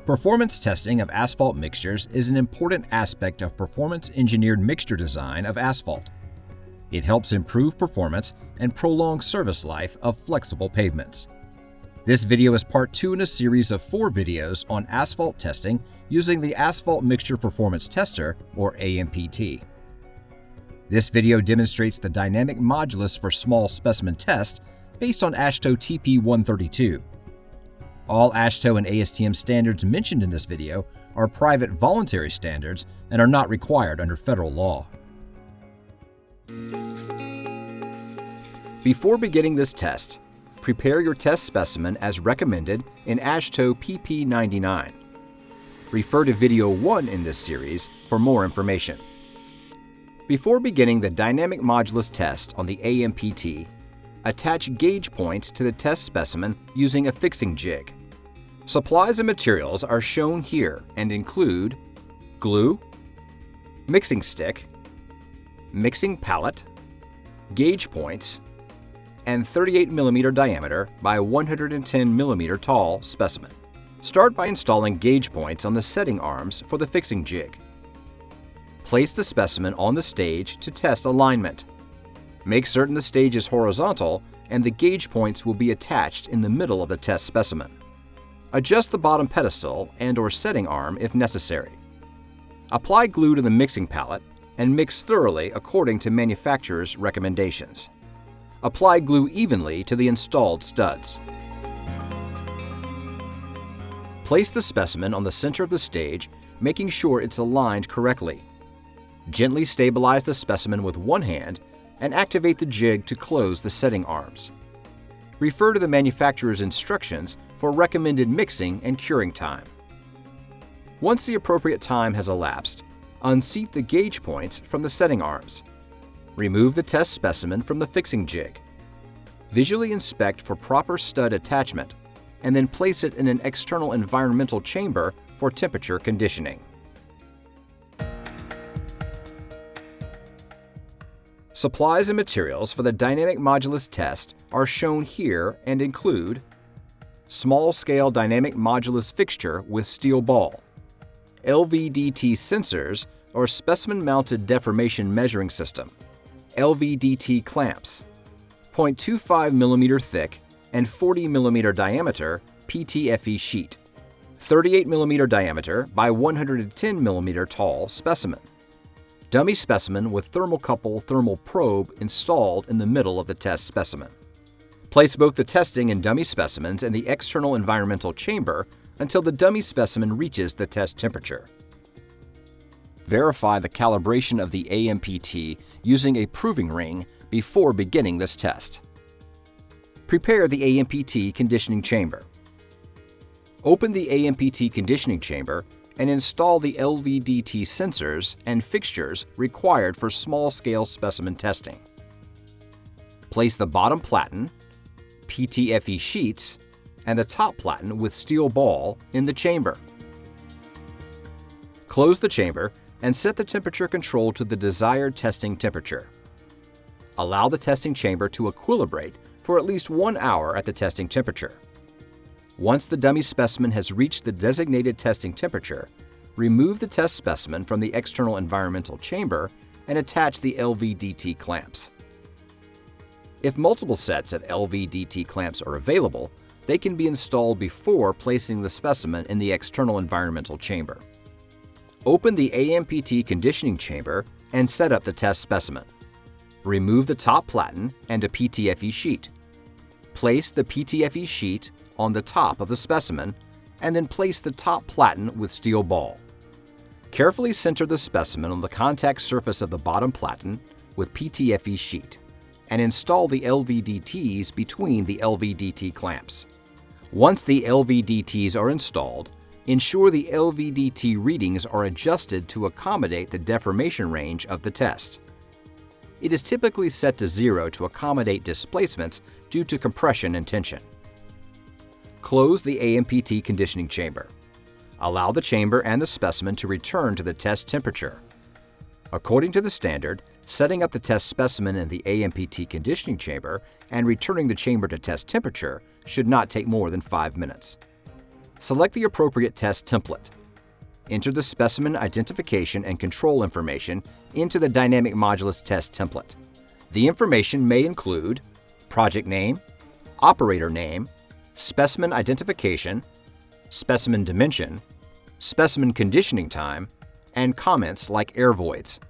Performance testing of asphalt mixtures is an important aspect of performance-engineered mixture design of asphalt. It helps improve performance and prolong service life of flexible pavements. This video is part 2 in a series of 4 videos on asphalt testing using the Asphalt Mixture Performance Tester, or AMPT. This video demonstrates the Dynamic Modulus for Small Specimen Test based on AASHTO TP132. All AASHTO and ASTM standards mentioned in this video are private voluntary standards and are not required under federal law. Before beginning this test, prepare your test specimen as recommended in AASHTO PP99. Refer to video 1 in this series for more information. Before beginning the Dynamic Modulus test on the AMPT, attach gauge points to the test specimen using a fixing jig. Supplies and materials are shown here and include glue, mixing stick, mixing pallet, gauge points, and 38 mm diameter by 110 mm tall specimen. Start by installing gauge points on the setting arms for the fixing jig. Place the specimen on the stage to test alignment. Make certain the stage is horizontal and the gauge points will be attached in the middle of the test specimen. Adjust the bottom pedestal and/or setting arm if necessary. Apply glue to the mixing pallet and mix thoroughly according to manufacturer's recommendations. Apply glue evenly to the installed studs. Place the specimen on the center of the stage, making sure it's aligned correctly. Gently stabilize the specimen with one hand and activate the jig to close the setting arms. Refer to the manufacturer's instructions for recommended mixing and curing time. Once the appropriate time has elapsed, unseat the gauge points from the setting arms. Remove the test specimen from the fixing jig. Visually inspect for proper stud attachment, and then place it in an external environmental chamber for temperature conditioning. Supplies and materials for the Dynamic Modulus test are shown here and include small-scale Dynamic Modulus fixture with steel ball, LVDT sensors or specimen-mounted deformation measuring system, LVDT clamps, 0.25 mm thick and 40 mm diameter PTFE sheet, 38 mm diameter by 110 mm tall specimen, dummy specimen with thermocouple thermal probe installed in the middle of the test specimen. Place both the testing and dummy specimens in the external environmental chamber until the dummy specimen reaches the test temperature. Verify the calibration of the AMPT using a proving ring before beginning this test. Prepare the AMPT conditioning chamber. Open the AMPT conditioning chamber and install the LVDT sensors and fixtures required for small-scale specimen testing. Place the bottom platen, PTFE sheets, and the top platen with steel ball in the chamber. Close the chamber and set the temperature control to the desired testing temperature. Allow the testing chamber to equilibrate for at least 1 hour at the testing temperature. Once the dummy specimen has reached the designated testing temperature, remove the test specimen from the external environmental chamber and attach the LVDT clamps. If multiple sets of LVDT clamps are available, they can be installed before placing the specimen in the external environmental chamber. Open the AMPT conditioning chamber and set up the test specimen. Remove the top platen and a PTFE sheet. Place the PTFE sheet on the top of the specimen and then place the top platen with steel ball. Carefully center the specimen on the contact surface of the bottom platen with PTFE sheet and install the LVDTs between the LVDT clamps. Once the LVDTs are installed, ensure the LVDT readings are adjusted to accommodate the deformation range of the test. It is typically set to 0 to accommodate displacements due to compression and tension. Close the AMPT conditioning chamber. Allow the chamber and the specimen to return to the test temperature. According to the standard, Setting up the test specimen in the AMPT conditioning chamber and returning the chamber to test temperature should not take more than 5 minutes. Select the appropriate test template. Enter the specimen identification and control information into the Dynamic Modulus test template. The information may include project name, operator name, specimen identification, specimen dimension, specimen conditioning time, and comments like air voids.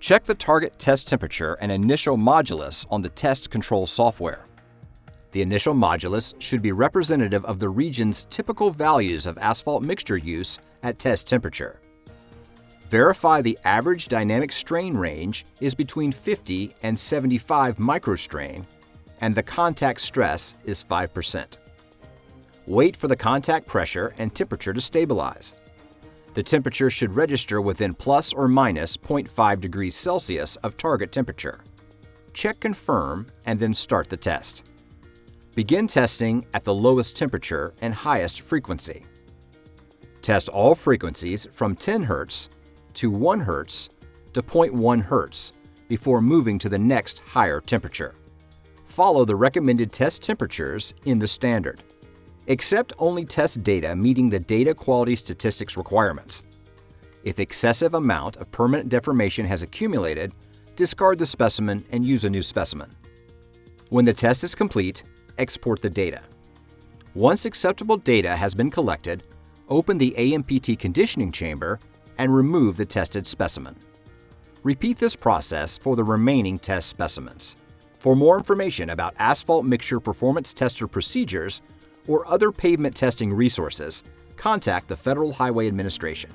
Check the target test temperature and initial modulus on the test control software. The initial modulus should be representative of the region's typical values of asphalt mixture use at test temperature. Verify the average dynamic strain range is between 50 and 75 microstrain, and the contact stress is 5%. Wait for the contact pressure and temperature to stabilize. The temperature should register within plus or minus 0.5 degrees Celsius of target temperature. Check Confirm and then start the test. Begin testing at the lowest temperature and highest frequency. Test all frequencies from 10 Hz to 1 Hz to 0.1 Hz before moving to the next higher temperature. Follow the recommended test temperatures in the standard. Accept only test data meeting the data quality statistics requirements. If excessive amount of permanent deformation has accumulated, discard the specimen and use a new specimen. When the test is complete, export the data. Once acceptable data has been collected, open the AMPT conditioning chamber and remove the tested specimen. Repeat this process for the remaining test specimens. For more information about Asphalt Mixture Performance Tester procedures or other pavement testing resources, contact the Federal Highway Administration.